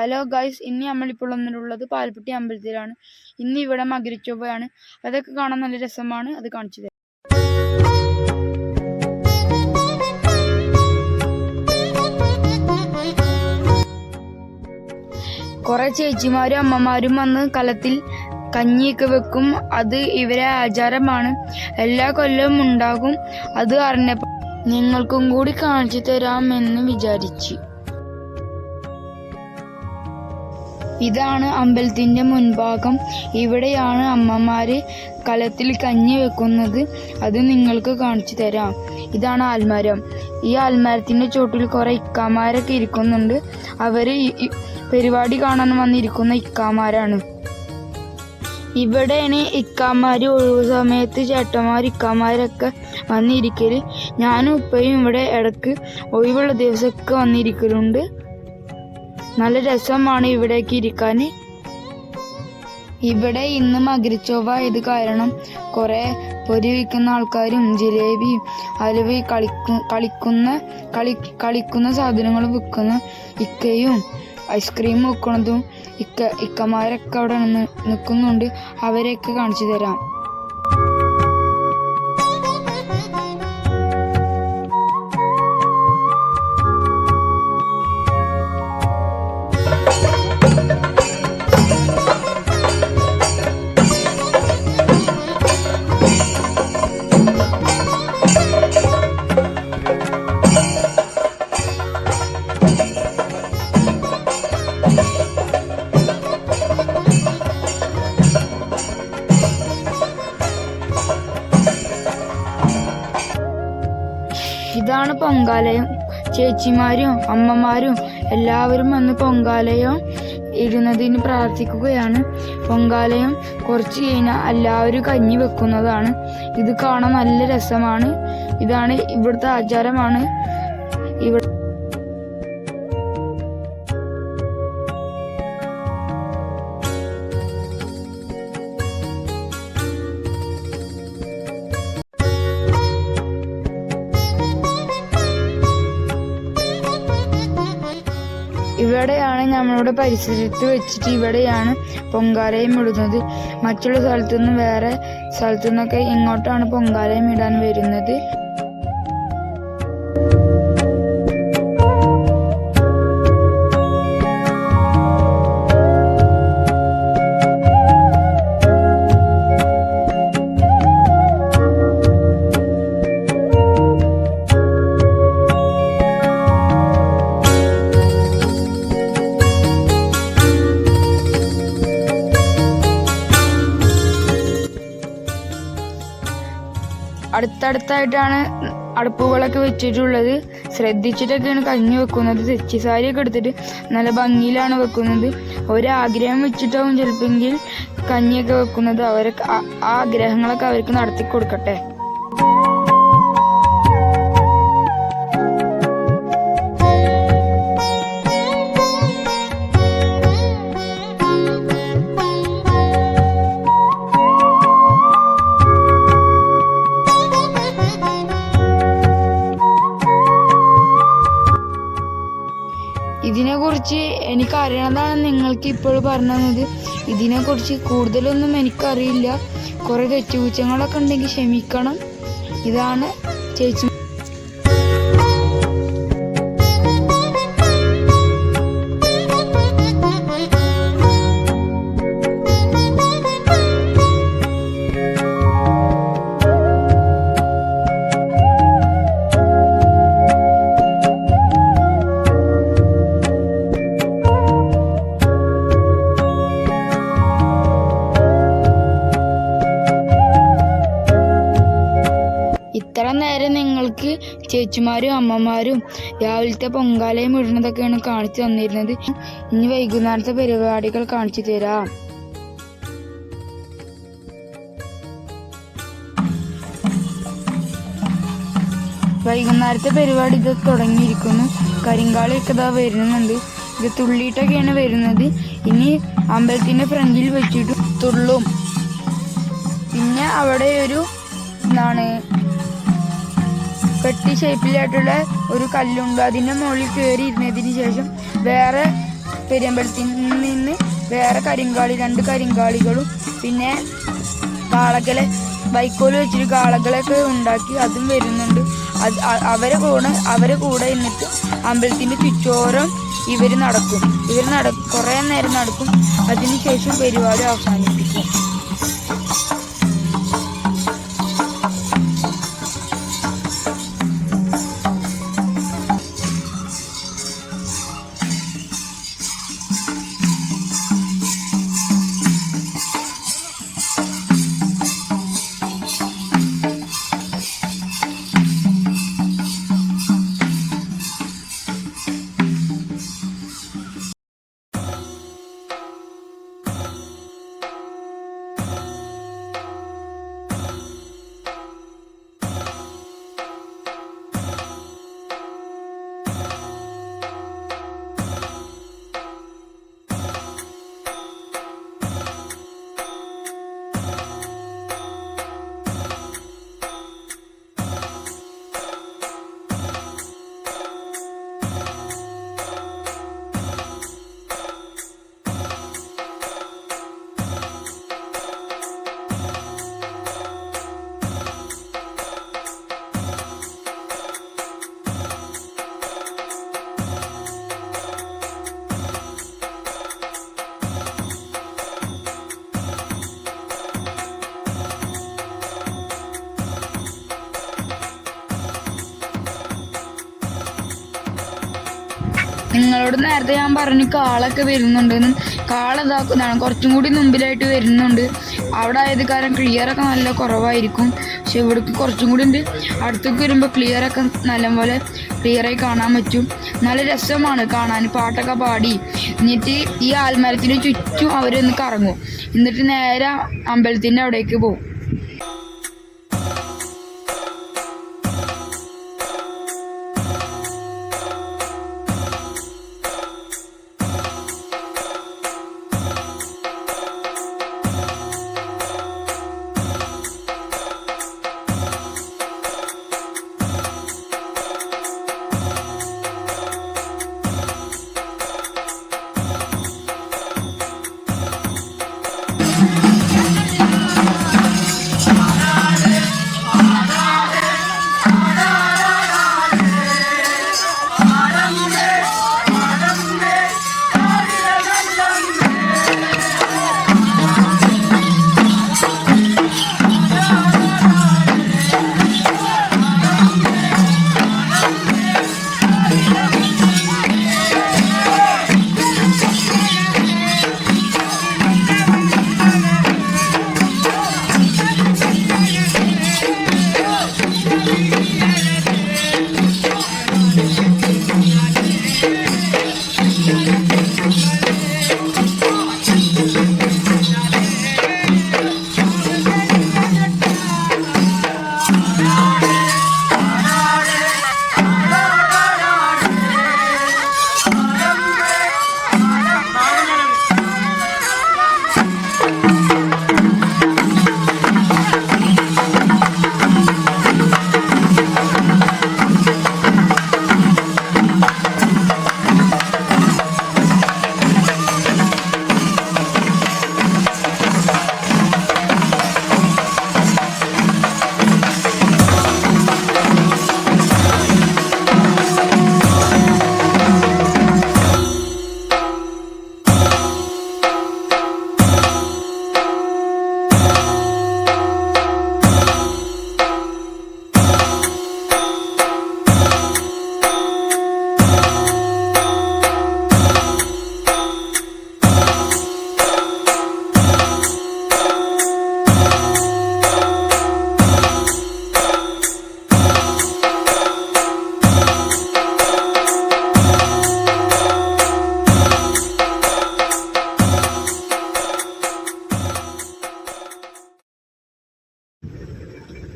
Hello guys, ഇന്ന് നമ്മളിപ്പോൾ വന്നിട്ടുള്ളത് പാൽപ്പെട്ടി അമ്പലത്തിലാണ്. ഇന്ന് ഇവിടെ മകരച്ചൊവ്വയാണ്. അതൊക്കെ കാണാൻ നല്ല രസമാണ്. അത് കാണിച്ചു തരാം. കുറെ ചേച്ചിമാരും അമ്മമാരും വന്ന് കലത്തിൽ കഞ്ഞിയൊക്കെ വെക്കും. അത് ഇവരെ ആചാരമാണ്. എല്ലാ കൊല്ലവും ഉണ്ടാകും. അത് അറിഞ്ഞപ്പോൾ നിങ്ങൾക്കും കൂടി കാണിച്ചു തരാമെന്ന് വിചാരിച്ചു. ഇതാണ് അമ്പലത്തിന്റെ മുൻഭാഗം. ഇവിടെയാണ് അമ്മമാര് കലത്തിൽ കഞ്ഞി വെക്കുന്നത്. അത് നിങ്ങൾക്ക് കാണിച്ചു തരാം. ഇതാണ് ആൽമരം. ഈ ആൽമരത്തിന്റെ ചോട്ടിൽ കുറെ ഇക്കാമാരൊക്കെ ഇരിക്കുന്നുണ്ട്. അവര് പരിപാടി കാണാൻ വന്നിരിക്കുന്ന ഇക്കാമാരാണ്. ഇവിടെയാണ് ഇക്കാമാര് ഒഴിവ് സമയത്ത് ചേട്ടന്മാർ ഇക്കാമാരൊക്കെ വന്നിരിക്കല്. ഞാനും ഉപ്പയും ഇവിടെ ഇടക്ക് ഒഴിവുള്ള ദിവസമൊക്കെ വന്നിരിക്കലുണ്ട്. നല്ല രസമാണ് ഇവിടേക്ക് ഇരിക്കാൻ. ഇവിടെ ഇന്ന് മകരച്ചൊവ്വ ആയത് കാരണം കുറെ പൊരി വിൽക്കുന്ന ആൾക്കാരും ജിലേബിയും അലുവ കളിക്കുന്ന സാധനങ്ങൾ വിൽക്കുന്ന ഇക്കയും ഐസ്ക്രീം വിൽക്കുന്നതും ഇക്കമാരൊക്കെ അവിടെ നിൽക്കുന്നുണ്ട്. അവരെയൊക്കെ കാണിച്ചു തരാം. ഇതാണ് പൊങ്കാലയം. ചേച്ചിമാരും അമ്മമാരും എല്ലാവരും വന്ന് പൊങ്കാലയം ഇരുന്നതിന് പ്രാർത്ഥിക്കുകയാണ്. പൊങ്കാലയം കുറച്ച് കഴിഞ്ഞാൽ എല്ലാവരും കഞ്ഞി വെക്കുന്നതാണ്. ഇത് കാണാൻ നല്ല രസമാണ്. ഇതാണ് ഇവിടുത്തെ ആചാരമാണ്. ഇവിടെയാണ് നമ്മളുടെ പരിസരത്ത് വെച്ചിട്ട് ഇവിടെയാണ് പൊങ്കാലയം ഇടുന്നത്. മറ്റുള്ള സ്ഥലത്തു നിന്നും വേറെ സ്ഥലത്തു നിന്നൊക്കെ ഇങ്ങോട്ടാണ് പൊങ്കാലയം ഇടാൻ വരുന്നത്. അടുത്തടുത്തായിട്ടാണ് അടുപ്പുകളൊക്കെ വെച്ചിട്ടുള്ളത്. ശ്രദ്ധിച്ചിട്ടൊക്കെയാണ് കഞ്ഞി വെക്കുന്നത്. തെച്ചിസാരിയൊക്കെ എടുത്തിട്ട് നല്ല ഭംഗിയിലാണ് വെക്കുന്നത്. ഒരാഗ്രഹം വെച്ചിട്ടാവും ചിലപ്പോൾ കഞ്ഞിയൊക്കെ വെക്കുന്നത്. അവർക്ക് ആ ആഗ്രഹങ്ങളൊക്കെ അവർക്ക് നടത്തി കൊടുക്കട്ടെ. ഇതിനെക്കുറിച്ച് എനിക്കറിയണതാണ് നിങ്ങൾക്ക് ഇപ്പോൾ പറഞ്ഞത്. ഇതിനെക്കുറിച്ച് കൂടുതലൊന്നും എനിക്കറിയില്ല. കുറെ തെറ്റുകുറ്റങ്ങളൊക്കെ ഉണ്ടെങ്കിൽ ക്ഷമിക്കണം. ഇതാണ് ചേച്ചി. ഇത്ര നേരം നിങ്ങൾക്ക് ചേച്ചിമാരും അമ്മമാരും രാവിലത്തെ പൊങ്കാലയും ഇടുന്നതൊക്കെയാണ് കാണിച്ചു തന്നിരുന്നത്. ഇനി വൈകുന്നേരത്തെ പരിപാടികൾ കാണിച്ചു തരാം. വൈകുന്നേരത്തെ പരിപാടി ഇത് തുടങ്ങിയിരിക്കുന്നു. കരിങ്കാളിയൊക്കെ ഇതാ വരുന്നുണ്ട്. ഇത് തുള്ളിയിട്ടൊക്കെയാണ് വരുന്നത്. ഇനി അമ്പലത്തിന്റെ ഫ്രണ്ടിൽ വെച്ചിട്ട് തുള്ളും. പിന്നെ അവിടെ ഒരു പെട്ടി ഷേപ്പിലായിട്ടുള്ള ഒരു കല്ലുണ്ട്. അതിൻ്റെ മുകളിൽ കയറി ഇരുന്നതിന് ശേഷം വേറെ പെരിയമ്പലത്തിൽ നിന്ന് വേറെ രണ്ട് കരിങ്കാളികളും പിന്നെ കാളകളെ വൈക്കോല് വെച്ചിട്ട് കാളകളൊക്കെ ഉണ്ടാക്കി അതും വരുന്നുണ്ട്. അവരെ കൂടെ എന്നിട്ട് അമ്പലത്തിൻ്റെ ചുറ്റോരം ഇവർ നടക്കും. കുറേ നേരം നടക്കും. അതിനുശേഷം പരിപാടി അവസാനിപ്പിക്കും. നിങ്ങളോട് നേരത്തെ ഞാൻ പറഞ്ഞു കാളൊക്കെ വരുന്നുണ്ടെന്നും. കാള ഇതാക്കുന്നതാണ് കുറച്ചും കൂടി മുമ്പിലായിട്ട് വരുന്നുണ്ട്. അവിടെ ആയത് കാരണം ക്ലിയറൊക്കെ നല്ല കുറവായിരിക്കും. പക്ഷെ ഇവിടേക്ക് കുറച്ചും കൂടി ഉണ്ട്. അടുത്തേക്ക് വരുമ്പോൾ ക്ലിയറൊക്കെ നല്ലപോലെ ക്ലിയറായി കാണാൻ പറ്റും. നല്ല രസമാണ് കാണാൻ. പാട്ടൊക്കെ പാടി എന്നിട്ട് ഈ ആൽമരത്തിന് ചുറ്റും അവരൊന്ന് കറങ്ങും. എന്നിട്ട് നേരെ അമ്പലത്തിൻ്റെ അവിടേക്ക് പോകും.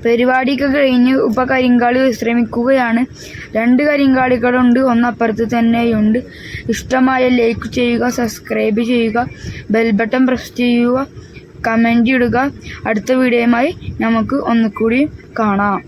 പരിപാടിയൊക്കെ കഴിഞ്ഞ് ഇപ്പം കരിങ്കാളി വിശ്രമിക്കുകയാണ്. 2 കരിങ്കാളികളുണ്ട്, ഒന്നപ്പുറത്ത് തന്നെയുണ്ട്. ഇഷ്ടമായ ലൈക്ക് ചെയ്യുക, സബ്സ്ക്രൈബ് ചെയ്യുക, ബെൽ ബട്ടൺ പ്രസ് ചെയ്യുക, കമൻ്റ് ഇടുക. അടുത്ത വീഡിയോയുമായി നമുക്ക് ഒന്നുകൂടി കാണാം.